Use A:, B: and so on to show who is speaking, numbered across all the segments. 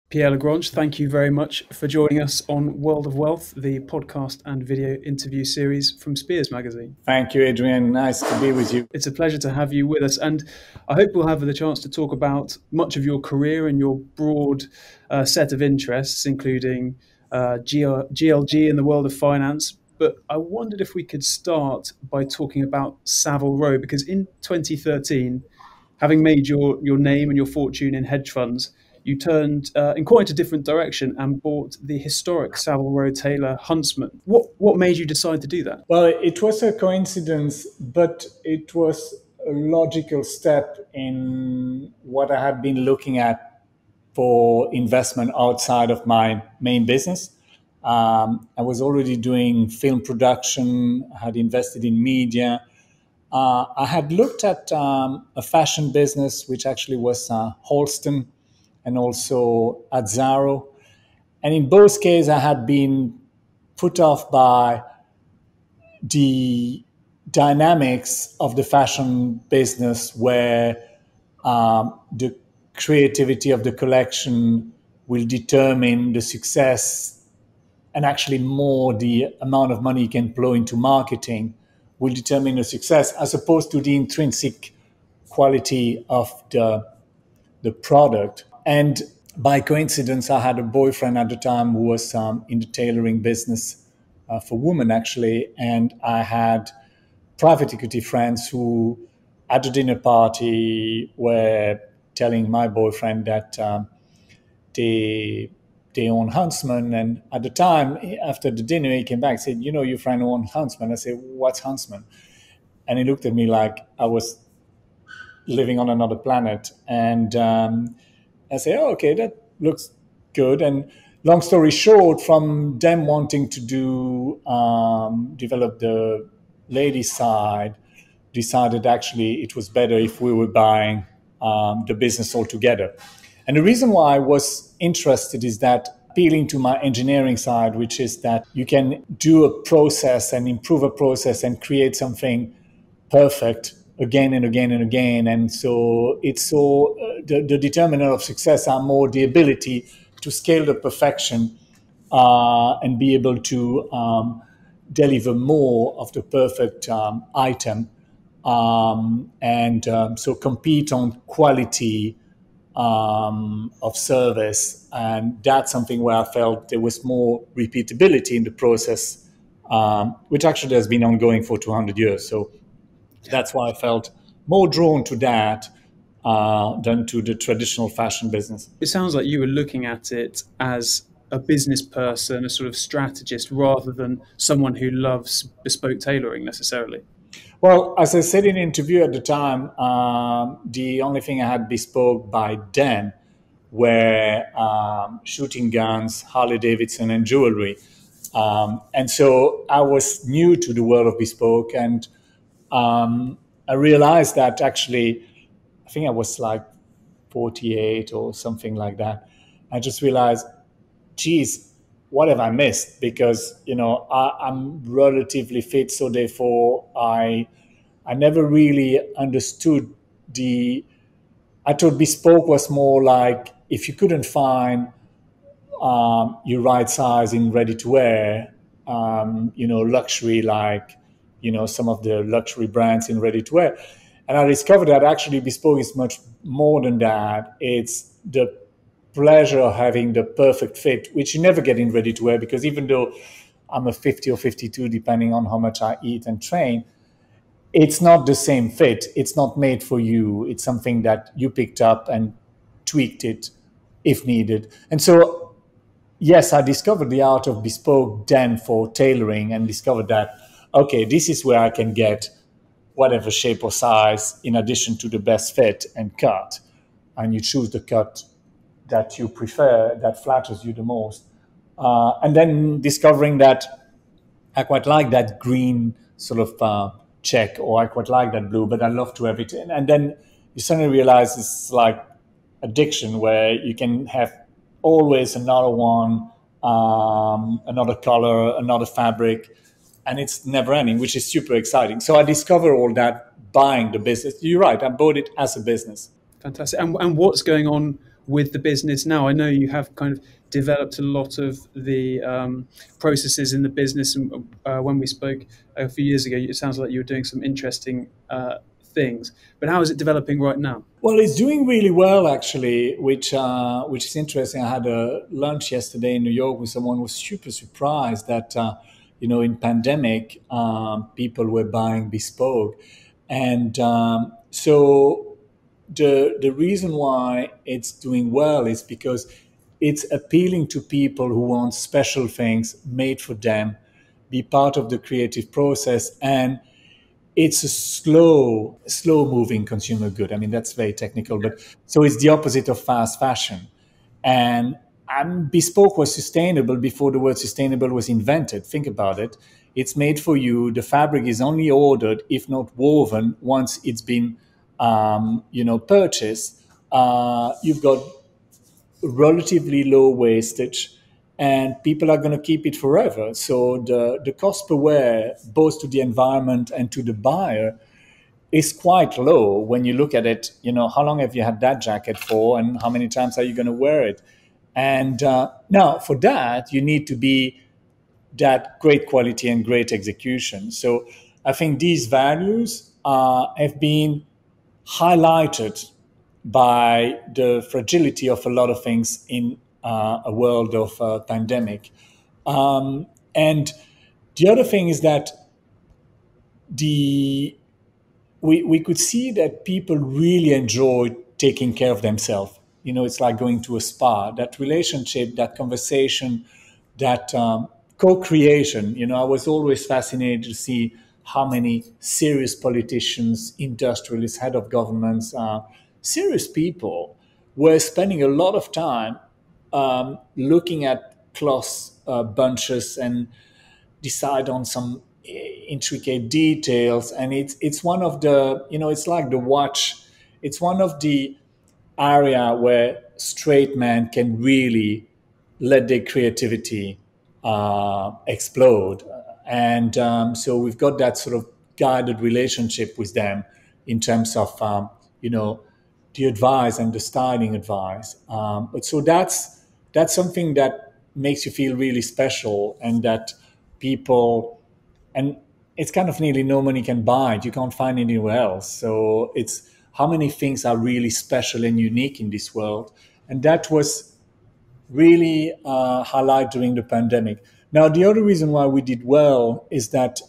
A: Pierre Lagrange, thank you very much for joining us on World of Wealth, the podcast and video interview series from Spears Magazine.
B: Thank you, Adrian. Nice to be with you.
A: It's a pleasure to have you with us, and I hope we'll have the chance to talk about much of your career and your broad set of interests, including GLG in the world of finance. But I wondered if we could start by talking about Savile Row, because in 2013, having made your name and your fortune in hedge funds, you turned in quite a different direction and bought the historic Savile Row tailor Huntsman. What made you decide to do that?
B: Well, it was a coincidence, but it was a logical step in what I had been looking at for investment outside of my main business. I was already doing film production, I had invested in media. I had looked at a fashion business, which actually was Holston, and also at Zaro. And in both cases, I had been put off by the dynamics of the fashion business, where the creativity of the collection will determine the success, and actually more the amount of money you can plow into marketing will determine the success, as opposed to the intrinsic quality of the product. And by coincidence, I had a boyfriend at the time who was in the tailoring business for women, actually. And I had private equity friends who, at the dinner party, were telling my boyfriend that they own Huntsman. And at the time, after the dinner, he came back and said, your friend owns Huntsman. I said, what's Huntsman? And he looked at me like I was living on another planet. And I say, okay, that looks good. And long story short, from them wanting to develop the ladies' side, decided actually it was better if we were buying the business altogether. And the reason why I was interested is that appealing to my engineering side, which is that you can do a process and improve a process and create something perfect again and again and again. And so the determinant of success are more the ability to scale the perfection and be able to deliver more of the perfect item. So compete on quality of service. And that's something where I felt there was more repeatability in the process, which actually has been ongoing for 200 years. So that's why I felt more drawn to that than to the traditional fashion business.
A: It sounds like you were looking at it as a business person, a sort of strategist, rather than someone who loves bespoke tailoring necessarily.
B: Well, as I said in an interview at the time, the only thing I had bespoke by then were shooting guns, Harley Davidson, and jewelry. And so I was new to the world of bespoke, and I realized that actually, I think I was like 48 or something like that. I just realized, geez, what have I missed? Because, I'm relatively fit. So therefore, I never really understood I thought bespoke was more like if you couldn't find your right size in ready to wear, luxury, like, some of the luxury brands in ready to wear. And I discovered that actually bespoke is much more than that. It's the pleasure of having the perfect fit, which you never get in ready to wear, because even though I'm a 50 or 52, depending on how much I eat and train, it's not the same fit. It's not made for you. It's something that you picked up and tweaked it if needed. And so, yes, I discovered the art of bespoke then for tailoring, and discovered that, okay, this is where I can get whatever shape or size in addition to the best fit and cut. And you choose the cut that you prefer, that flatters you the most. And then discovering that I quite like that green sort of check, or I quite like that blue, but I love to have it. And then you suddenly realize it's like addiction, where you can have always another one, another color, another fabric, and it's never ending, which is super exciting. So I discovered all that buying the business. You're right, I bought it as a business.
A: Fantastic. And what's going on with the business now? I know you have kind of developed a lot of the processes in the business, and when we spoke a few years ago, it sounds like you were doing some interesting things. But how is it developing right now?
B: Well, it's doing really well actually, which is interesting. I had a lunch yesterday in New York with someone who was super surprised that in pandemic people were buying bespoke, and so the reason why it's doing well is because it's appealing to people who want special things made for them, be part of the creative process, and it's a slow moving consumer good. I mean, that's very technical, but so it's the opposite of fast fashion. And bespoke was sustainable before the word sustainable was invented. Think about it. It's made for you. The fabric is only ordered, if not woven, once it's been, purchased. You've got relatively low wastage, and people are going to keep it forever. So the cost per wear, both to the environment and to the buyer, is quite low when you look at it. How long have you had that jacket for, and how many times are you going to wear it? And now for that, you need to be that great quality and great execution. So I think these values have been highlighted by the fragility of a lot of things in a world of pandemic. And the other thing is that we could see that people really enjoy taking care of themselves. It's like going to a spa. That relationship, that conversation, that co-creation. I was always fascinated to see how many serious politicians, industrialists, head of governments, serious people were spending a lot of time looking at cloth bunches and decide on some intricate details. And it's one of the, it's like the watch. It's one of the area where straight men can really let their creativity explode. And so we've got that sort of guided relationship with them in terms of, the advice and the styling advice. But so that's something that makes you feel really special, and that people, and it's kind of nearly no money can buy it. You can't find it anywhere else. So it's how many things are really special and unique in this world. And that was really highlighted during the pandemic. Now, the other reason why we did well is that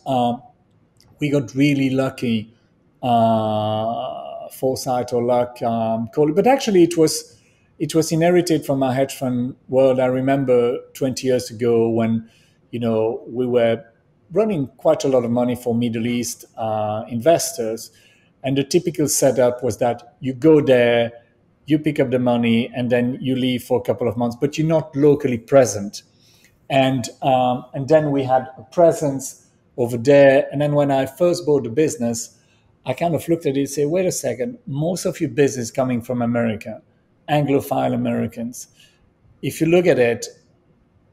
B: we got really lucky, foresight or luck, call it. But actually, it was inherited from our hedge fund world. I remember 20 years ago when, we were running quite a lot of money for Middle East investors, and the typical setup was that you go there, you pick up the money, and then you leave for a couple of months, but you're not locally present. And then we had a presence over there. And then when I first bought the business, I kind of looked at it and said, wait a second, most of your business coming from America, Anglophile Americans. If you look at it,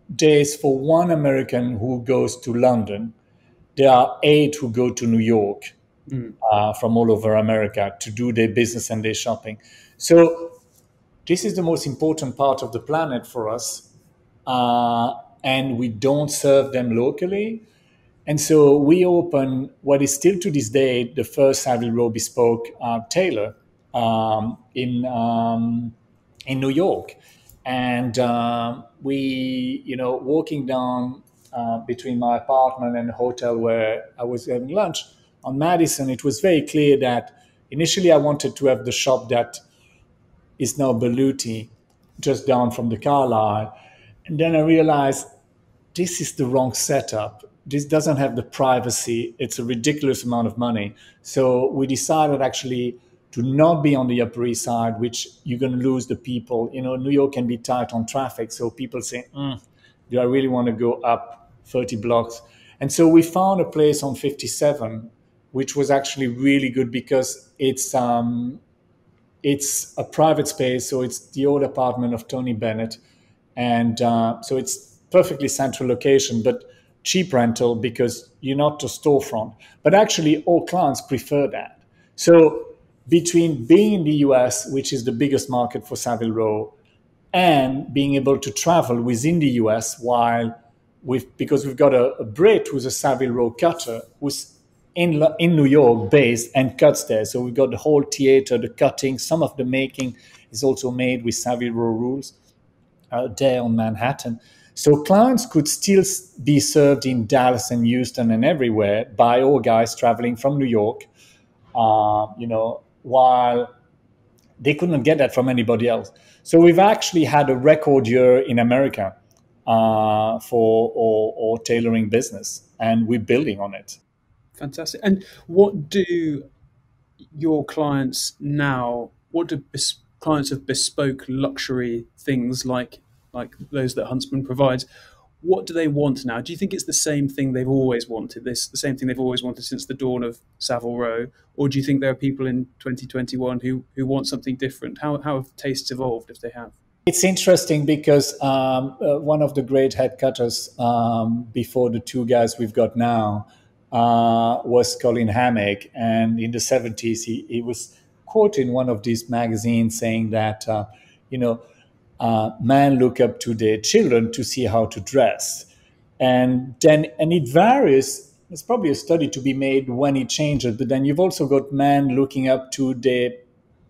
B: there's for one American who goes to London, there are 8 who go to New York from all over America to do their business and their shopping. So this is the most important part of the planet for us. And we don't serve them locally. And so we open what is still to this day the first Savile Row bespoke tailor in New York. And we, walking down between my apartment and the hotel where I was having lunch on Madison, it was very clear that initially I wanted to have the shop that is now Berluti, just down from the Carlisle. And then I realized this is the wrong setup. This doesn't have the privacy. It's a ridiculous amount of money. So we decided actually to not be on the Upper East Side, which you're going to lose the people. New York can be tight on traffic. So people say, do I really want to go up 30 blocks? And so we found a place on 57, which was actually really good because it's a private space. So it's the old apartment of Tony Bennett. And so it's perfectly central location, but cheap rental because you're not a storefront. But actually, all clients prefer that. So between being in the US, which is the biggest market for Savile Row, and being able to travel within the US while because we've got a Brit who's a Savile Row cutter who's in New York based and cuts there. So we've got the whole theater, the cutting, some of the making is also made with Savile Row rules there on Manhattan. So clients could still be served in Dallas and Houston and everywhere by our guys traveling from New York, while they couldn't get that from anybody else. So we've actually had a record year in America for our tailoring business, and we're building on it.
A: Fantastic. And what do your clients now? What do clients of bespoke luxury things like those that Huntsman provides? What do they want now? Do you think it's the same thing they've always wanted? The same thing they've always wanted since the dawn of Savile Row, or do you think there are people in 2021 who want something different? How have tastes evolved if they have?
B: It's interesting because one of the great head cutters before the two guys we've got now was Colin Hammack. And in the 70s, he was quoted in one of these magazines saying that, men look up to their children to see how to dress. And it varies. There's probably a study to be made when it changes, but then you've also got men looking up to their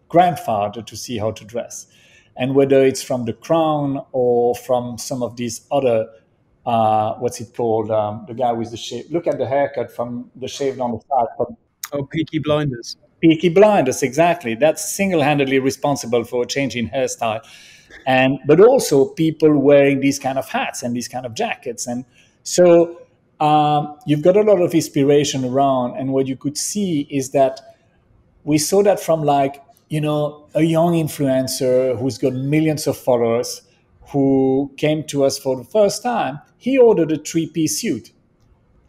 B: grandfather to see how to dress. And whether it's from the crown or from some of these other, what's it called? The guy with the shave. Look at the haircut from the shaved on the side. From
A: Oh, Peaky Blinders.
B: Peaky Blinders, exactly. That's single-handedly responsible for a change in hairstyle. But also people wearing these kind of hats and these kind of jackets. And so you've got a lot of inspiration around. And what you could see is that we saw that from a young influencer who's got millions of followers who came to us for the first time. He ordered a three-piece suit.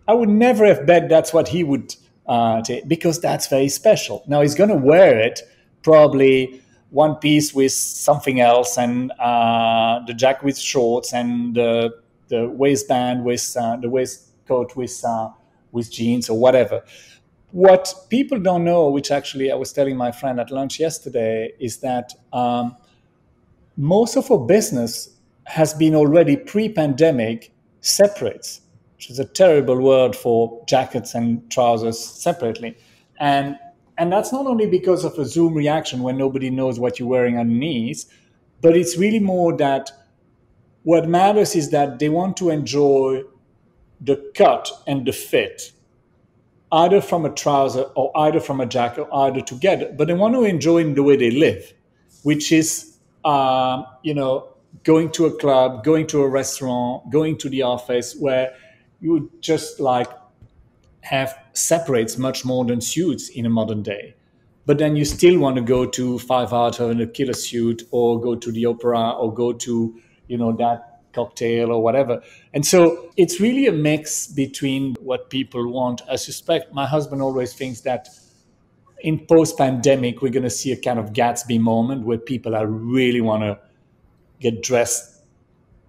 B: I would never have bet that's what he would take, because that's very special. Now he's going to wear it probably one piece with something else, and the jacket with shorts, and the waistband with the waistcoat with jeans or whatever. What people don't know, which actually I was telling my friend at lunch yesterday, is that most of our business has been already pre-pandemic separates, which is a terrible word for jackets and trousers separately. And that's not only because of a Zoom reaction when nobody knows what you're wearing underneath, but it's really more that what matters is that they want to enjoy the cut and the fit, either from a trouser or either from a jacket or either together, but they want to enjoy in the way they live, which is, going to a club, going to a restaurant, going to the office, where you just have separates much more than suits in a modern day. But then you still want to go to Five Heart in a killer suit, or go to the opera, or go to, that cocktail or whatever. And so it's really a mix between what people want. I suspect my husband always thinks that in post-pandemic, we're going to see a kind of Gatsby moment where people are really want to get dressed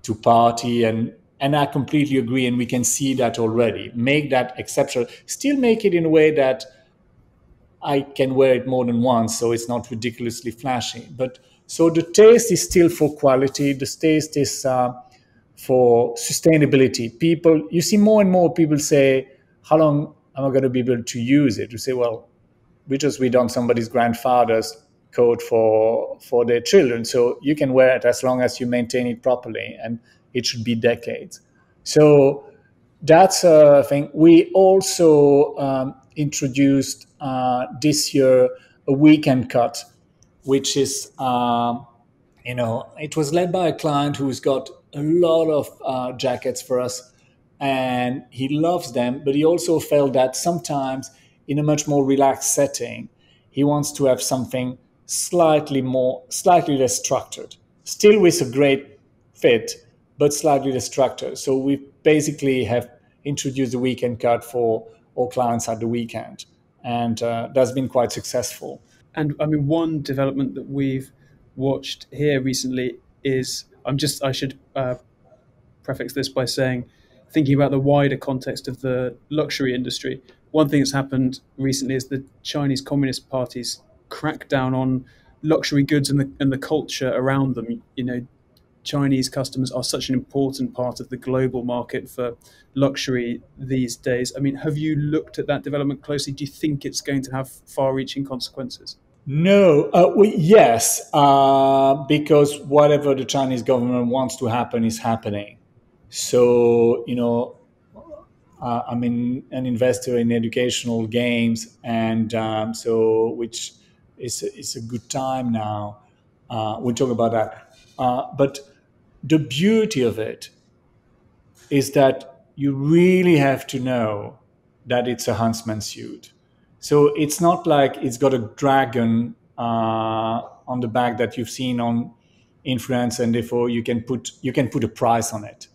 B: to party, and I completely agree, and we can see that already. Make that exceptional. Still make it in a way that I can wear it more than once, so it's not ridiculously flashy. But so the taste is still for quality. The taste is for sustainability. People, you see more and more people say, "How long am I going to be able to use it?" You say, "Well, we just read on somebody's grandfather's coat for their children, so you can wear it as long as you maintain it properly, and it should be decades." So that's a thing. We also introduced this year a weekend cut, which is it was led by a client who's got a lot of jackets for us, and he loves them, but he also felt that sometimes in a much more relaxed setting, he wants to have something slightly less structured, still with a great fit, but slightly less structured. So we basically have introduced the weekend cut for all clients at the weekend, and that's been quite successful.
A: And I mean, one development that we've watched here recently is I should prefix this by saying, thinking about the wider context of the luxury industry, one thing that's happened recently is the Chinese Communist Party's crackdown on luxury goods and the culture around them. Chinese customers are such an important part of the global market for luxury these days. I mean, have you looked at that development closely? Do you think it's going to have far-reaching consequences?
B: No, yes, because whatever the Chinese government wants to happen is happening. So, I'm an investor in educational games, and so which is a good time now. We'll talk about that. But the beauty of it is that you really have to know that it's a Huntsman suit. So it's not like it's got a dragon on the back that you've seen on influence, and therefore you can put a price on it.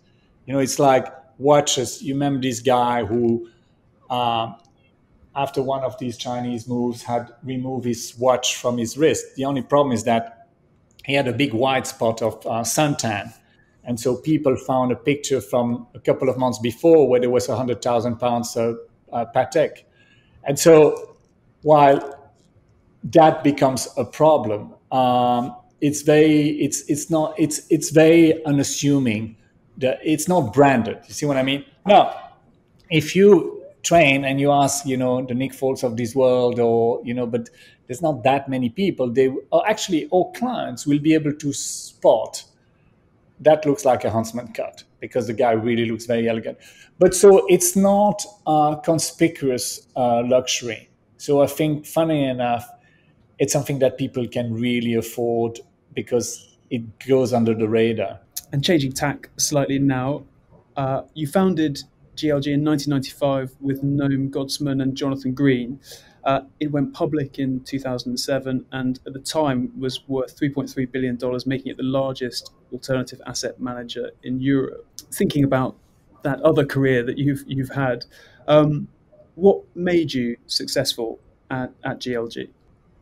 B: It's like watches. You remember this guy who, after one of these Chinese moves, had removed his watch from his wrist. The only problem is that he had a big white spot of suntan. And so people found a picture from a couple of months before where there was £100,000 Patek. And so while that becomes a problem, it's very unassuming. It's not branded. You see what I mean? Now, if you train and you ask, the Nick Folks of this world, or but there's not that many people. They or actually all clients will be able to spot that looks like a Huntsman cut because the guy really looks very elegant. But so it's not conspicuous luxury. So I think, funny enough, it's something that people can really afford because it goes under the radar.
A: And changing tack slightly now, you founded GLG in 1995 with Noam Godsman and Jonathan Green. It went public in 2007 and at the time was worth $3.3 billion, making it the largest alternative asset manager in Europe. Thinking about that other career that you've had, what made you successful at GLG?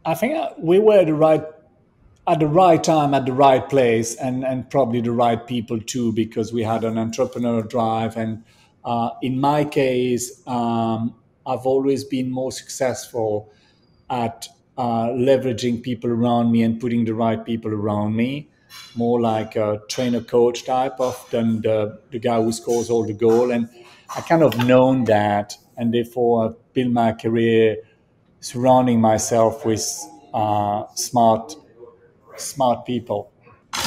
B: I think we were at the right time, at the right place, and probably the right people too, because we had an entrepreneurial drive. And in my case, I've always been more successful at leveraging people around me and putting the right people around me, more like a trainer coach type of than the guy who scores all the goal. And I kind of known that, and therefore I built my career surrounding myself with smart people.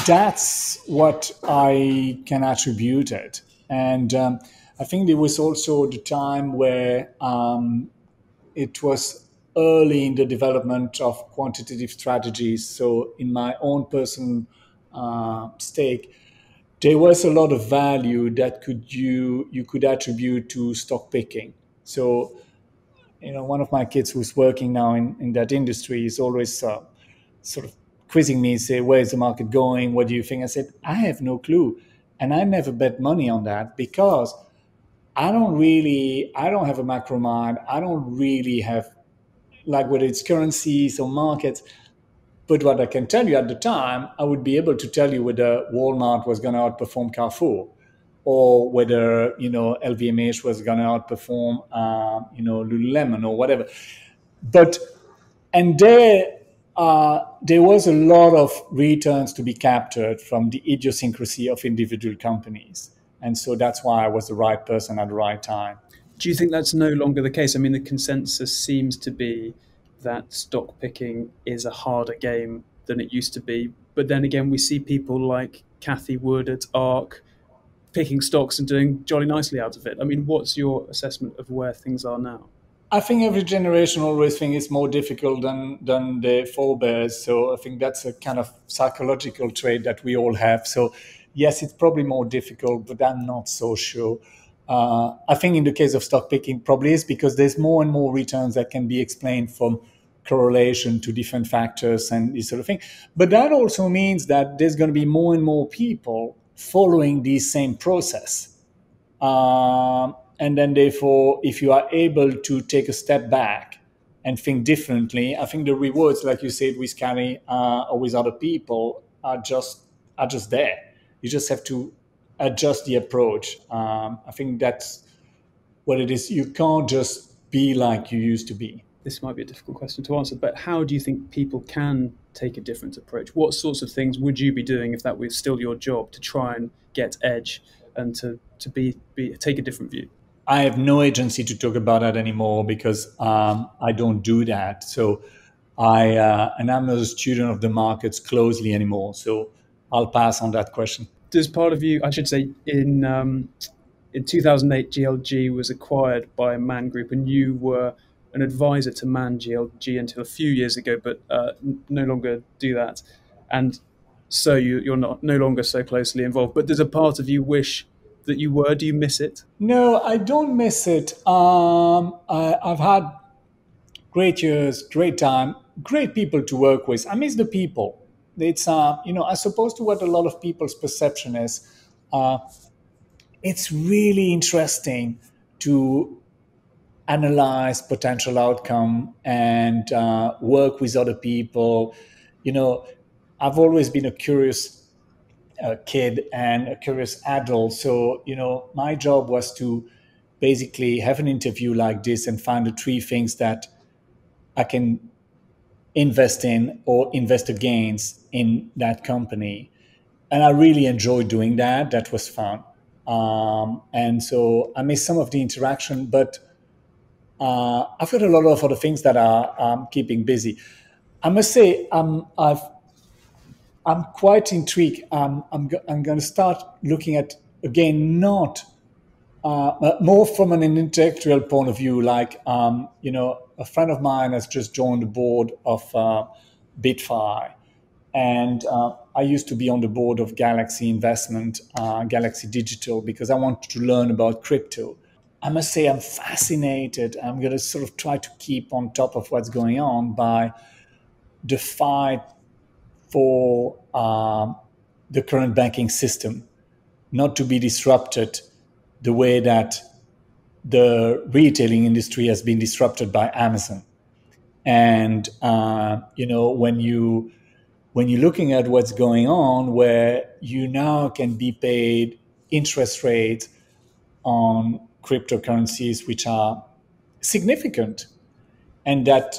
B: That's what I can attribute it. And I think there was also the time where it was early in the development of quantitative strategies. So in my own personal stake, there was a lot of value that you could attribute to stock picking. So one of my kids who's working now in that industry is always sort of quizzing me, say, where's the market going? What do you think? I said, I have no clue. And I never bet money on that because I don't have a macro mind. I don't really have, like, whether it's currencies or markets. But what I can tell you at the time, I would be able to tell you whether Walmart was going to outperform Carrefour, or whether LVMH was going to outperform Lululemon or whatever. But and there was a lot of returns to be captured from the idiosyncrasy of individual companies, and so that's why I was the right person at the right time.
A: Do you think that's no longer the case? I mean, the consensus seems to be that stock picking is a harder game than it used to be. But then again, we see people like Kathy Wood at ARK picking stocks and doing jolly nicely out of it. I mean, what's your assessment of where things are now?
B: I think every generation always thinks it's more difficult than the forebears. So I think that's a kind of psychological trait that we all have. So yes, it's probably more difficult, but I'm not so sure. I think in the case of stock picking, probably is because there's more and more returns that can be explained from correlation to different factors and this sort of thing. But that also means that there's going to be more and more people following the same process. And then therefore, if you are able to take a step back and think differently, I think the rewards, like you said, with Carrie or with other people are just there. You just have to adjust the approach. I think that's what it is. You can't just be like you used to be.
A: this might be a difficult question to answer, but how do you think people can take a different approach? What sorts of things would you be doing if that was still your job to try and get edge and to take a different view?
B: I have no agency to talk about that anymore because I don't do that. So and I'm not a student of the markets closely anymore. So I'll pass on that question.
A: Does part of you, I should say, in 2008, GLG was acquired by Man Group, and you were an advisor to Man GLG until a few years ago, but no longer do that. And so you're no longer so closely involved. But does a part of you wish that you were? Do you miss it?
B: No, I don't miss it. I've had great years, great time, great people to work with. I miss the people. It's as opposed to what a lot of people's perception is. It's really interesting to analyze potential outcome and work with other people. I've always been a curious kid and a curious adult. So, my job was to basically have an interview like this and find the three things that I can invest in or investor gains in that company. And I really enjoyed doing that. That was fun. And so I miss some of the interaction, but I've got a lot of other things that are keeping busy. I must say, I'm quite intrigued. I'm going to start looking at, again, not more from an intellectual point of view. Like, a friend of mine has just joined the board of Bitfi. And I used to be on the board of Galaxy Investment, Galaxy Digital, because I wanted to learn about crypto. I must say I'm fascinated. I'm going to sort of try to keep on top of what's going on by the fight for the current banking system not to be disrupted the way that the retailing industry has been disrupted by Amazon. And, when you're looking at what's going on, where you now can be paid interest rates on cryptocurrencies, which are significant, and that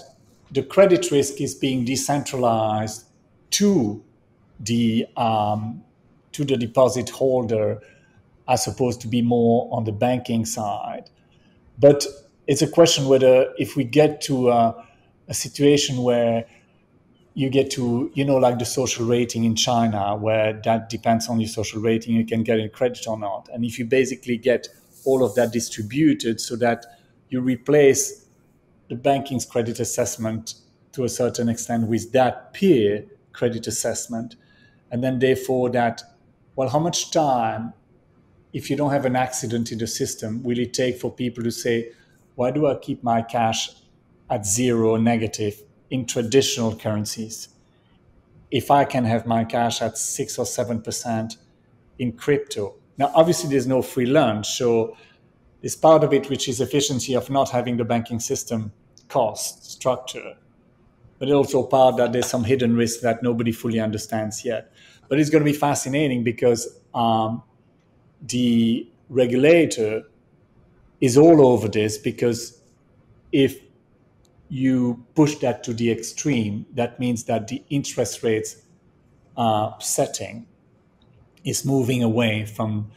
B: the credit risk is being decentralized to the deposit holder, as opposed to be more on the banking side. But it's a question whether, if we get to a situation where you get to, like the social rating in China, where that depends on your social rating, you can get a credit or not. And if you basically get all of that distributed so that you replace the banking's credit assessment to a certain extent with that peer credit assessment, and then therefore that, well, how much time, if you don't have an accident in the system, will it take for people to say, why do I keep my cash at zero or negative in traditional currencies if I can have my cash at 6 or 7% in crypto? Now, obviously, there's no free lunch. So there's part of it, which is efficiency of not having the banking system cost structure. But also part that there's some hidden risk that nobody fully understands yet. But it's going to be fascinating because the regulator is all over this, because if you push that to the extreme, that means that the interest rates setting is moving away from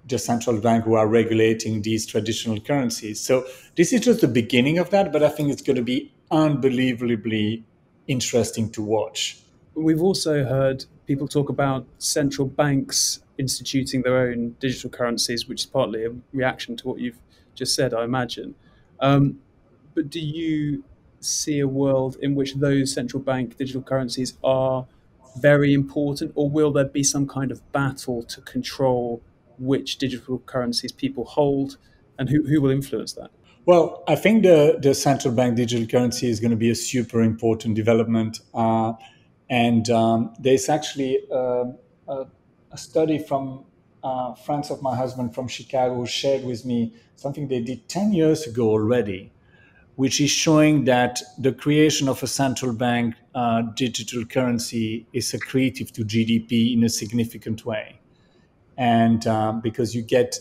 B: the central bank who are regulating these traditional currencies. So this is just the beginning of that, but I think it's going to be unbelievably interesting to watch.
A: We've also heard people talk about central banks instituting their own digital currencies, which is partly a reaction to what you've just said, I imagine. But do you see a world in which those central bank digital currencies are very important, or will there be some kind of battle to control which digital currencies people hold, and who will influence that?
B: Well, I think the central bank digital currency is going to be a super important development. And there's actually a study from friends of my husband from Chicago who shared with me something they did 10 years ago already, which is showing that the creation of a central bank digital currency is accretive to GDP in a significant way. And because you get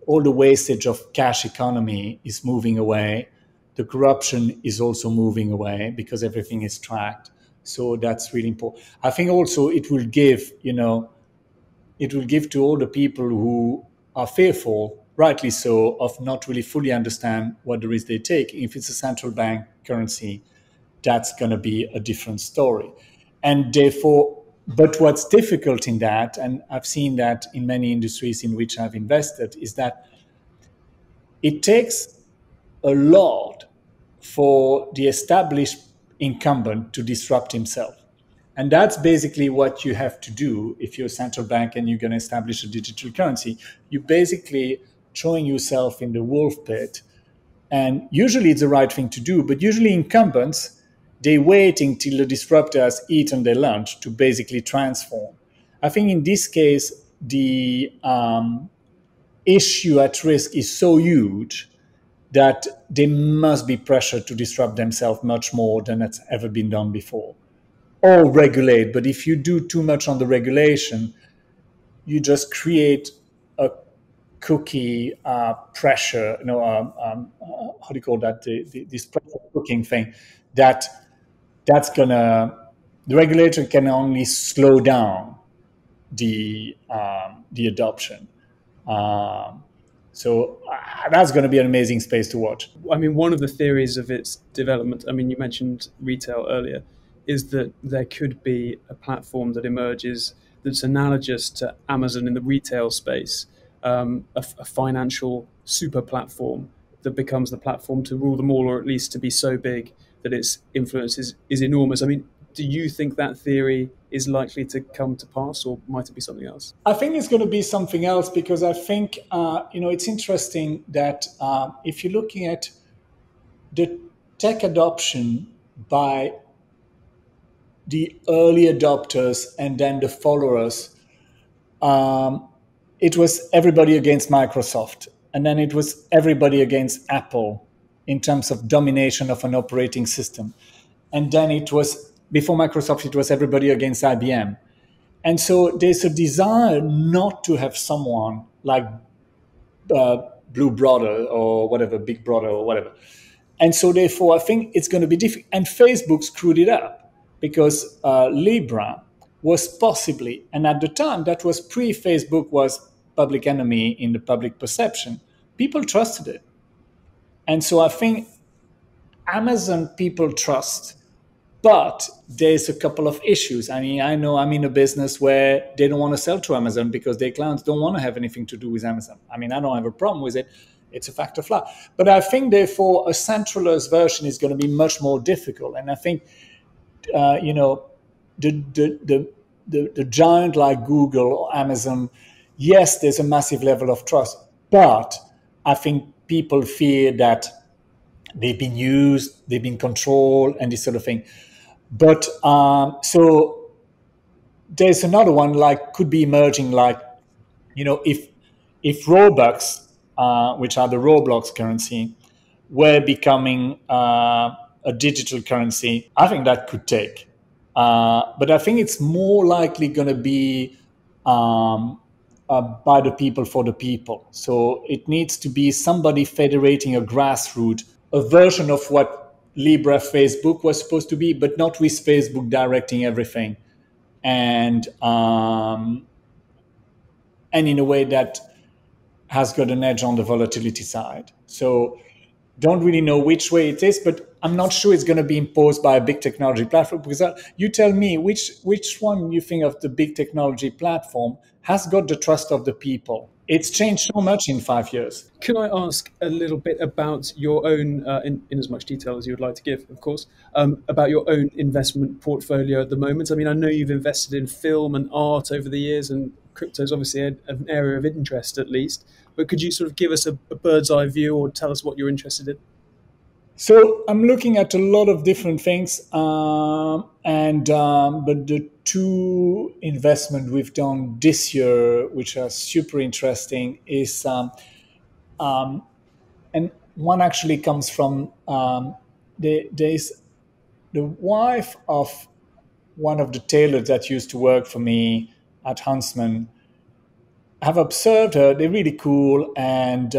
B: all the wastage of cash economy is moving away, the corruption is also moving away because everything is tracked. So that's really important. I think also it will give, it will give to all the people who are fearful, rightly so, of not really fully understand what the risk they take. If it's a central bank currency, that's going to be a different story. And therefore, but what's difficult in that, and I've seen that in many industries in which I've invested, is that it takes a lot for the established incumbent to disrupt himself. And that's basically what you have to do if you're a central bank and you're going to establish a digital currency. You're basically throwing yourself in the wolf pit. And usually it's the right thing to do, but usually incumbents, they wait until the disruptor has eaten their lunch to basically transform. I think in this case, the issue at risk is so huge that they must be pressured to disrupt themselves much more than that's ever been done before. Or regulate, but if you do too much on the regulation, you just create a cookie pressure, how do you call that? This pressure cooking thing that's gonna, the regulator can only slow down the adoption. So that's going to be an amazing space to watch.
A: I mean, one of the theories of its development, I mean, you mentioned retail earlier, is that there could be a platform that emerges that's analogous to Amazon in the retail space, a financial super platform that becomes the platform to rule them all, or at least to be so big that its influence is enormous. I mean, do you think that theory is likely to come to pass, or might it be something else?
B: I think it's going to be something else, because I think, it's interesting that if you're looking at the tech adoption by the early adopters and then the followers, it was everybody against Microsoft. And then it was everybody against Apple in terms of domination of an operating system. And then it was, before Microsoft, it was everybody against IBM. And so there's a desire not to have someone like Blue Brother or whatever, Big Brother or whatever. And so therefore, I think it's going to be difficult. And Facebook screwed it up because Libra was possibly, and at the time that was pre-Facebook was public enemy in the public perception, people trusted it. And so I think Amazon people trust, but there's a couple of issues. I mean, I know I'm in a business where they don't want to sell to Amazon because their clients don't want to have anything to do with Amazon. I mean, I don't have a problem with it. It's a fact of life. But I think, therefore, a centralized version is going to be much more difficult. And I think, the giant like Google or Amazon, yes, there's a massive level of trust. But I think people fear that they've been used, they've been controlled, and this sort of thing. But so there's another one like could be emerging, like, if Robux, which are the Roblox currency, were becoming a digital currency, I think that could take. But I think it's more likely going to be by the people for the people. So it needs to be somebody federating a grassroots, a version of what Libra Facebook was supposed to be, but not with Facebook directing everything, and in a way that has got an edge on the volatility side. So don't really know which way it is, but I'm not sure it's going to be imposed by a big technology platform, because you tell me which one you think of the big technology platform has got the trust of the people. It's changed so much in 5 years.
A: Can I ask a little bit about your own, in as much detail as you would like to give, of course, about your own investment portfolio at the moment? I mean, I know you've invested in film and art over the years, and crypto is obviously an area of interest at least. But could you sort of give us a bird's eye view, or tell us what you're interested in?
B: So I'm looking at a lot of different things, but the two investments we've done this year, which are super interesting, is and one actually comes from there's the wife of one of the tailors that used to work for me at Huntsman. I've observed her; they're really cool, and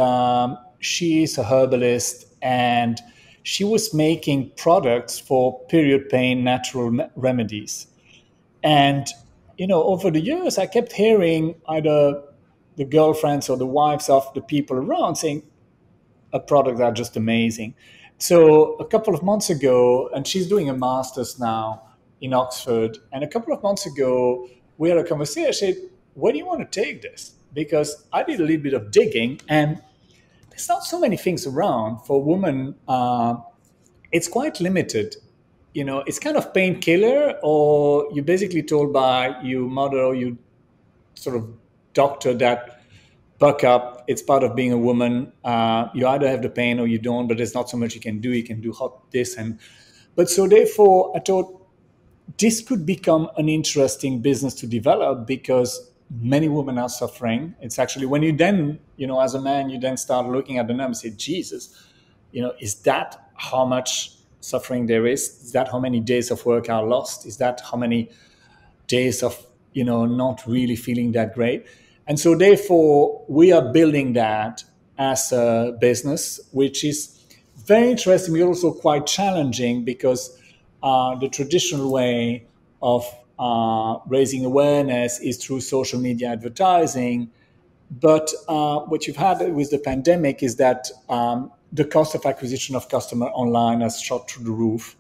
B: she's a herbalist, and she was making products for period pain natural remedies. And, over the years, I kept hearing either the girlfriends or the wives of the people around saying, a product that's just amazing. So a couple of months ago, and she's doing a master's now in Oxford, and a couple of months ago, we had a conversation. I said, where do you want to take this? Because I did a little bit of digging, and there's not so many things around for women. It's quite limited. It's kind of painkiller, or you're basically told by your mother or your sort of doctor that buck up. It's part of being a woman. You either have the pain or you don't, but there's not so much you can do. You can do hot this but so therefore I thought this could become an interesting business to develop because many women are suffering. It's actually when you then, as a man, you then start looking at the numbers and say, Jesus, is that how much suffering there is? Is that how many days of work are lost? Is that how many days of, not really feeling that great? And so therefore, we are building that as a business, which is very interesting. We're also quite challenging because the traditional way of raising awareness is through social media advertising. But what you've had with the pandemic is that the cost of acquisition of customer online has shot through the roof.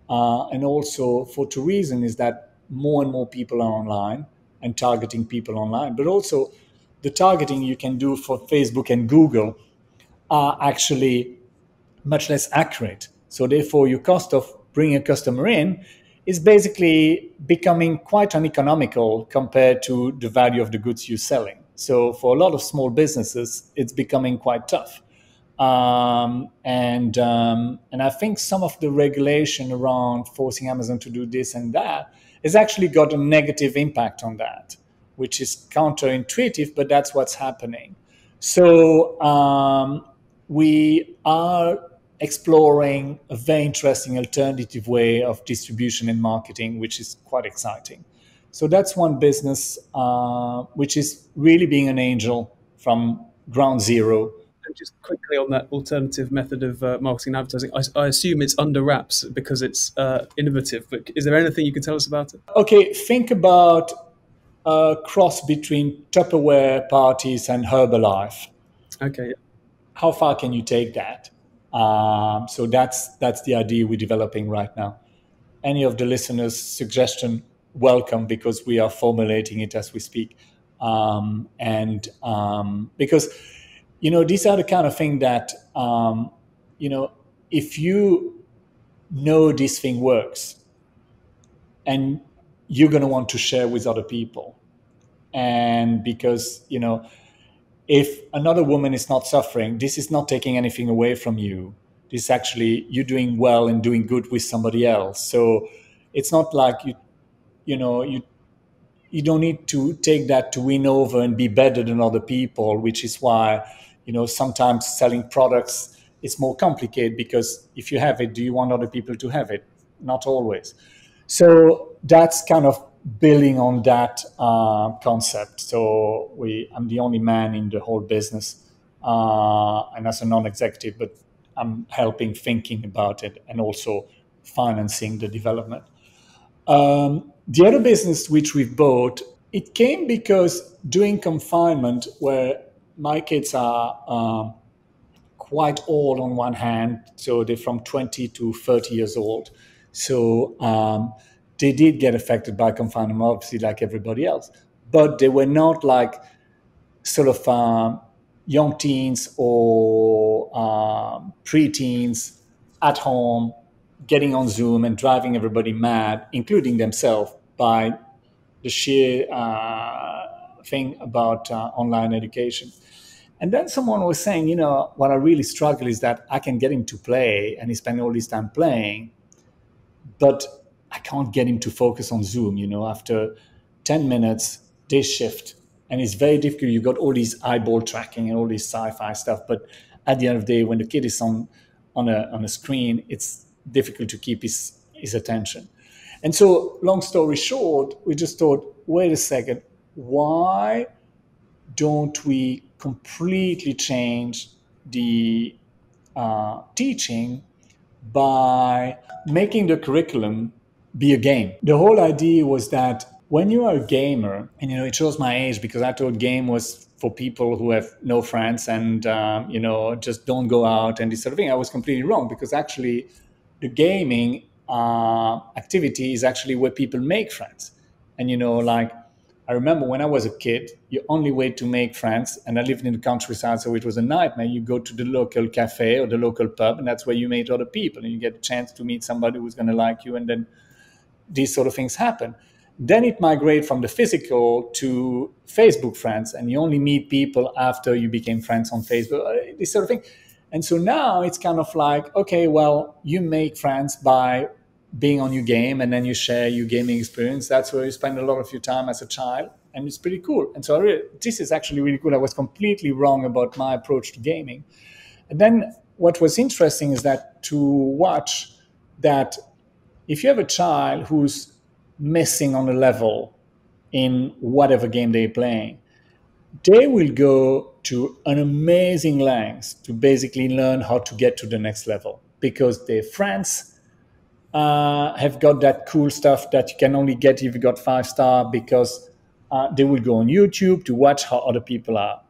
B: And also for two reasons is that more and more people are online and targeting people online, but also the targeting you can do for Facebook and Google are actually much less accurate. So therefore your cost of bringing a customer in is basically becoming quite uneconomical compared to the value of the goods you're selling. So for a lot of small businesses, it's becoming quite tough. And I think some of the regulation around forcing Amazon to do this and that has actually got a negative impact on that, which is counterintuitive, but that's what's happening. So we are exploring a very interesting alternative way of distribution and marketing, which is quite exciting. So that's one business which is really being an angel from ground zero.
A: And just quickly on that alternative method of marketing and advertising, I assume it's under wraps because it's innovative. But is there anything you can tell us about it?
B: Okay, think about a cross between Tupperware parties and Herbalife.
A: Okay. Yeah.
B: How far can you take that? So that's the idea we're developing right now. Any of the listeners' suggestion, welcome, because we are formulating it as we speak. Because these are the kind of thing that if you know this thing works, and you're going to want to share with other people, and because if another woman is not suffering, this is not taking anything away from you. This is actually you doing well and doing good with somebody else. So it's not like you don't need to take that to win over and be better than other people, which is why sometimes selling products is more complicated, because if you have it, do you want other people to have it? Not always. So that's kind of building on that concept. So I'm the only man in the whole business, and as a non-executive, but I'm helping thinking about it and also financing the development. The other business which we've bought, it came because during confinement, where my kids are quite old on one hand, so they're from 20 to 30 years old. So they did get affected by confinement, obviously, like everybody else. But they were not like sort of young teens or pre-teens at home getting on Zoom and driving everybody mad, including themselves, by the sheer thing about online education. And then someone was saying, what I really struggle is that I can get him to play and he spends all this time playing, but I can't get him to focus on Zoom. After 10 minutes, they shift. And it's very difficult. You've got all these eyeball tracking and all this sci-fi stuff. But at the end of the day, when the kid is on a screen, it's difficult to keep his attention. And so, long story short, we just thought, wait a second, why don't we completely change the teaching by making the curriculum be a game. The whole idea was that when you are a gamer, and it shows my age because I thought game was for people who have no friends and just don't go out and this sort of thing. I was completely wrong, because actually the gaming activity is actually where people make friends. And like, I remember when I was a kid, your only way to make friends, and I lived in the countryside, so it was a nightmare. You go to the local cafe or the local pub, and that's where you meet other people, and you get a chance to meet somebody who's going to like you, and then these sort of things happen. Then it migrated from the physical to Facebook friends, and you only meet people after you became friends on Facebook, this sort of thing. And so now it's kind of like, okay, well, you make friends by being on your game, and then you share your gaming experience. That's where you spend a lot of your time as a child, and it's pretty cool. And so this is actually really cool. I was completely wrong about my approach to gaming. And then what was interesting is that to watch that if you have a child who's missing on a level in whatever game they're playing, they will go to an amazing length to basically learn how to get to the next level, because their friends have got that cool stuff that you can only get if you got 5-star, because they will go on YouTube to watch how other people are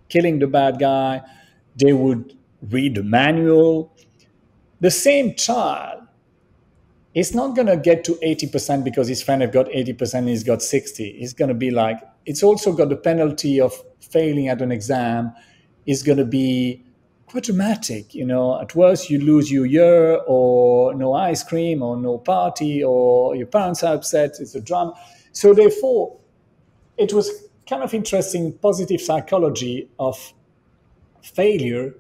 B: killing the bad guy. They would read the manual. The same child is not going to get to 80% because his friend have got 80% and he's got 60. He's going to be like, it's also got the penalty of failing at an exam is going to be quite dramatic. At worst you lose your year, or no ice cream, or no party, or your parents are upset. It's a drama. So therefore, it was kind of interesting. Positive psychology of failure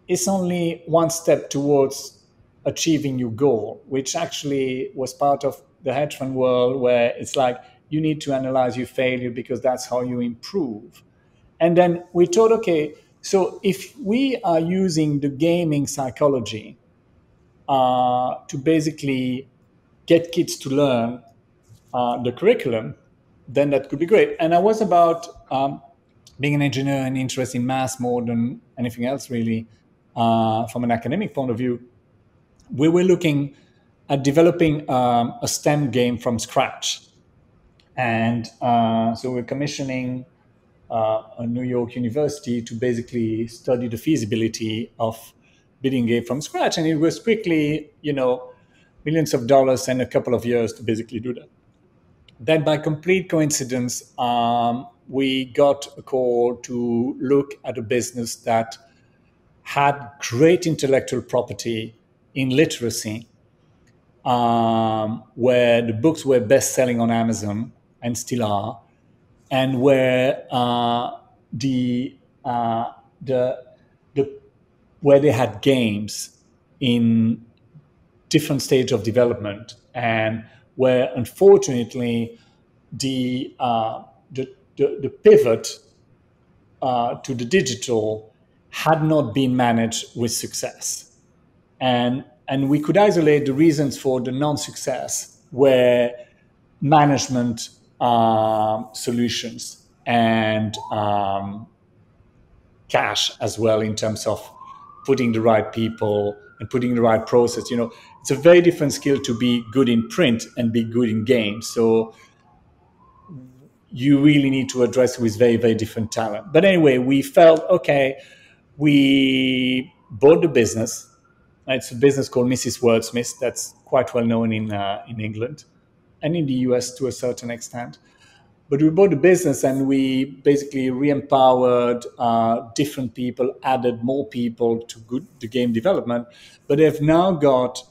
B: is only one step towards achieving your goal, which actually was part of the hedge fund world, where it's like you need to analyze your failure because that's how you improve. And then we thought, okay, so if we are using the gaming psychology to basically get kids to learn the curriculum, then that could be great. And I was about being an engineer and interested in math more than anything else, really, from an academic point of view. We were looking at developing a STEM game from scratch. And so we're commissioning a New York university to basically study the feasibility of building a game from scratch. And it was quickly, millions of dollars and a couple of years to basically do that. Then by complete coincidence, we got a call to look at a business that had great intellectual property in literacy, where the books were best-selling on Amazon and still are, and where where they had games in different stage of development, and where unfortunately the pivot to the digital had not been managed with success. And we could isolate the reasons for the non-success were management solutions and cash as well, in terms of putting the right people and putting the right process. It's a very different skill to be good in print and be good in games. So you really need to address with very, very different talent. But anyway, we felt, okay, we bought the business. It's a business called Mrs. Wordsmith that's quite well known in England and in the US to a certain extent. But we bought the business and we basically re-empowered different people, added more people to the game development. But they've now got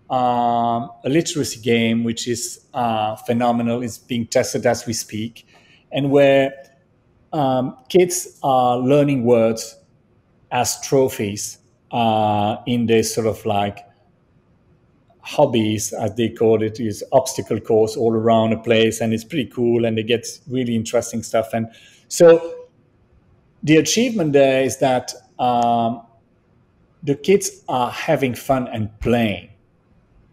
B: a literacy game, which is phenomenal. It's being tested as we speak. And where kids are learning words as trophies in this sort of like hobbies, as they call it, is obstacle course all around a place, and it's pretty cool, and they get really interesting stuff. And so the achievement there is that the kids are having fun and playing,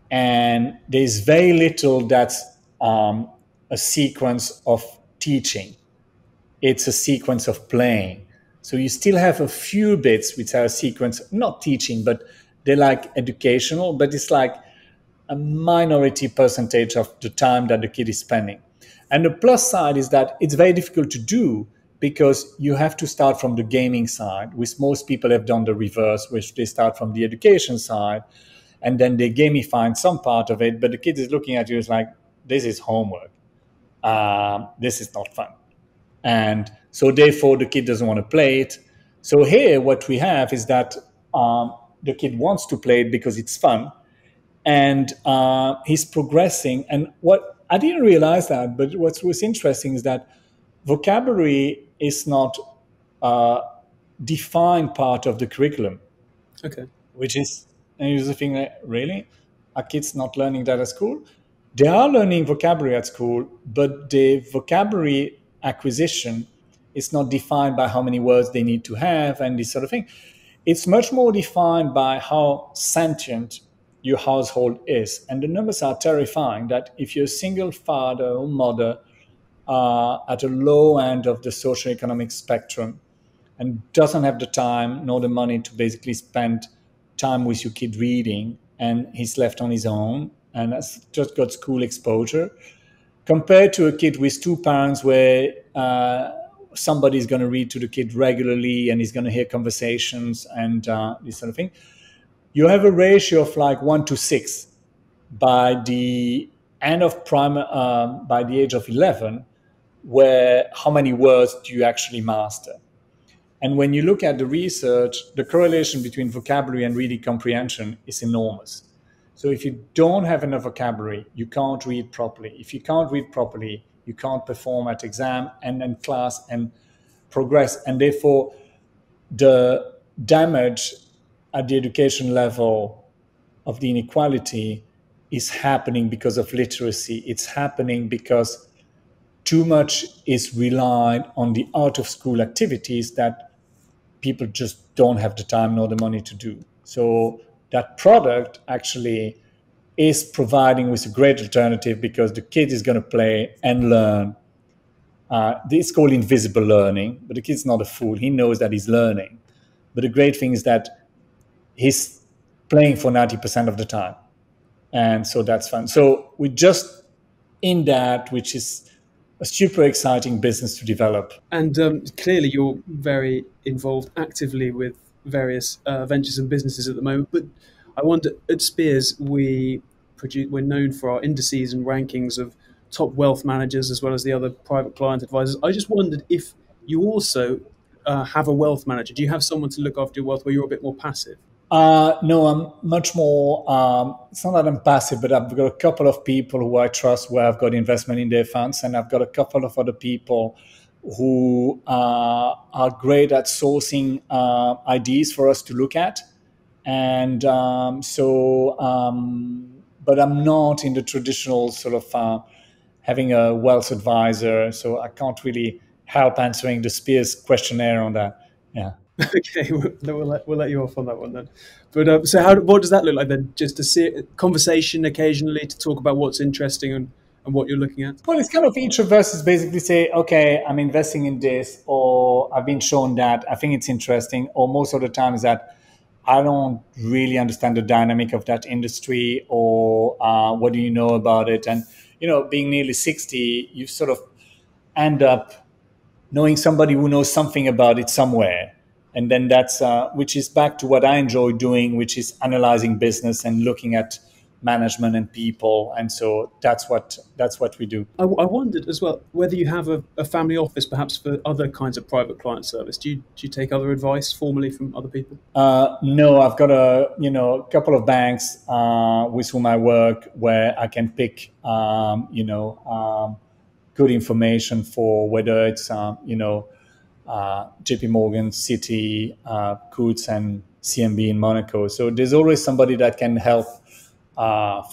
B: and there's very little that's a sequence of teaching. It's a sequence of playing. So you still have a few bits which are a sequence, not teaching, but they're like educational, but it's like a minority percentage of the time that the kid is spending. And the plus side is that it's very difficult to do because you have to start from the gaming side, which most people have done the reverse, which they start from the education side, and then they gamify some part of it. But the kid is looking at you as like, this is homework. This is not fun. And so therefore the kid doesn't want to play it. So here what we have is that the kid wants to play it because it's fun, and he's progressing. And what I didn't realize that, but what was interesting is that vocabulary is not a defined part of the curriculum.
A: Okay.
B: Which is, and you just think, like, really, are kids not learning that at school? They are learning vocabulary at school, but the vocabulary acquisition is not defined by how many words they need to have and this sort of thing. It's much more defined by how sentient your household is. And the numbers are terrifying that if you're a single father or mother at a low end of the socioeconomic spectrum and doesn't have the time nor the money to basically spend time with your kid reading, and he's left on his own and has just got school exposure, compared to a kid with two parents where somebody's going to read to the kid regularly and he's going to hear conversations and this sort of thing. You have a ratio of like 1 to 6 by the end of by the age of 11, where how many words do you actually master? And when you look at the research, the correlation between vocabulary and reading comprehension is enormous. So if you don't have enough vocabulary, you can't read properly. If you can't read properly, you can't perform at exam and in class and progress. And therefore, the damage at the education level of the inequality is happening because of literacy. It's happening because too much is relied on the out of school activities that people just don't have the time nor the money to do. So that product actually is providing with a great alternative because the kid is going to play and learn. It's called invisible learning, but the kid's not a fool. He knows that he's learning. But the great thing is that he's playing for 90% of the time. And so that's fun. So we're just in that, which is a super exciting business to develop.
A: And clearly, you're very involved actively with various ventures and businesses at the moment. But I wonder, at Spears, we're known for our indices and rankings of top wealth managers as well as the other private client advisors. I just wondered if you also have a wealth manager. Do you have someone to look after your wealth where you're a bit more passive?
B: No, I'm much more, it's not that I'm passive, but I've got a couple of people who I trust where I've got investment in their funds, and I've got a couple of other people who are great at sourcing ideas for us to look at. And but I'm not in the traditional sort of having a wealth advisor, so I can't really help answering the Spears questionnaire on that. Yeah.
A: Okay, we'll let you off on that one then. But so what does that look like then? Just a conversation occasionally to talk about what's interesting and what you're looking at?
B: Well, it's kind of each of us is basically say, okay, I'm investing in this, or I've been shown that, I think it's interesting, or most of the time is that I don't really understand the dynamic of that industry, or what do you know about it? And, being nearly 60, you sort of end up knowing somebody who knows something about it somewhere. And then that's, which is back to what I enjoy doing, which is analyzing business and looking at management and people. And so that's what we do.
A: I wondered as well whether you have a family office, perhaps for other kinds of private client service. Do you take other advice formally from other people?
B: No, I've got a couple of banks with whom I work where I can pick good information for whether it's JP Morgan, Citi, Coutts, and CMB in Monaco. So there's always somebody that can help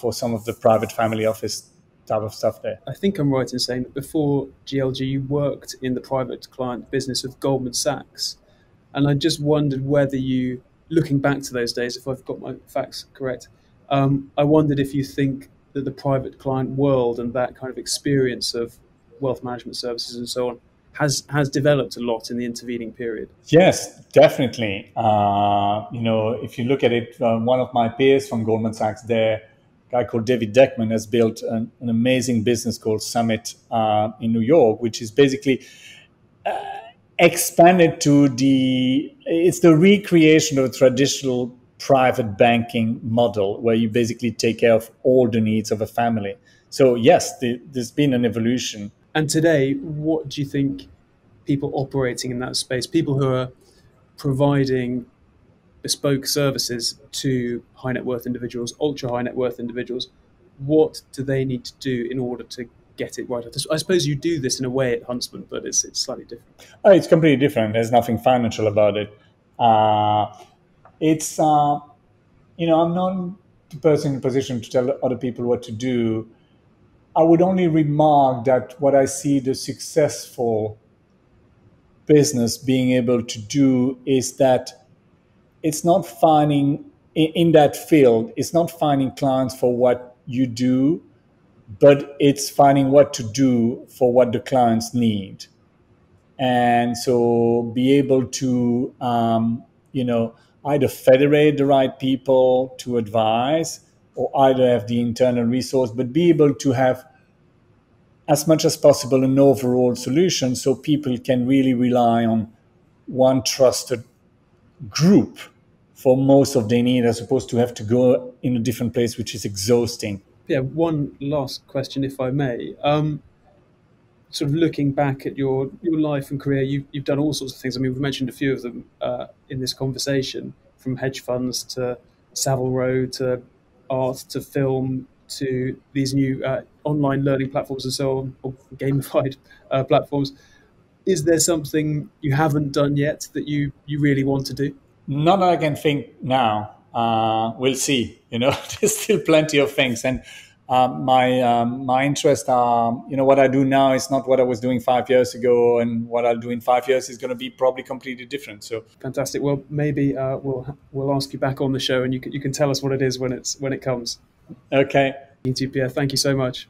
B: for some of the private family office type of stuff there.
A: I think I'm right in saying that before GLG, you worked in the private client business of Goldman Sachs. And I just wondered whether you, looking back to those days, if I've got my facts correct, I wondered if you think that the private client world and that kind of experience of wealth management services and so on has developed a lot in the intervening period.
B: Yes, definitely. If you look at it, one of my peers from Goldman Sachs there, a guy called David Deckman, has built an amazing business called Summit in New York, which is basically expanded to it's the recreation of a traditional private banking model where you basically take care of all the needs of a family. So yes, there's been an evolution.
A: And today, what do you think people operating in that space, people who are providing bespoke services to high net worth individuals, ultra high net worth individuals, what do they need to do in order to get it right? I suppose you do this in a way at Huntsman, but it's slightly different.
B: It's completely different. There's nothing financial about it. It's I'm not the person in a position to tell other people what to do. I would only remark that what I see the successful business being able to do is that it's not finding in that field, it's not finding clients for what you do, but it's finding what to do for what the clients need. And so be able to either federate the right people to advise, or either have the internal resource, but be able to have as much as possible an overall solution so people can really rely on one trusted group for most of their need, as opposed to have to go in a different place, which is exhausting.
A: Yeah, one last question, if I may. Sort of looking back at your life and career, you've done all sorts of things. I mean, we've mentioned a few of them in this conversation, from hedge funds to Savile Row to art to film to these new online learning platforms and so on, or gamified platforms. Is there something you haven't done yet that you really want to do?
B: Not that I can think now. We'll see. There's still plenty of things, and my interest, what I do now is not what I was doing 5 years ago, and what I'll do in 5 years is going to be probably completely different. So
A: fantastic. Well, maybe we'll ask you back on the show, and you can tell us what it is when it comes.
B: Okay.
A: You too, Pierre. Thank you so much.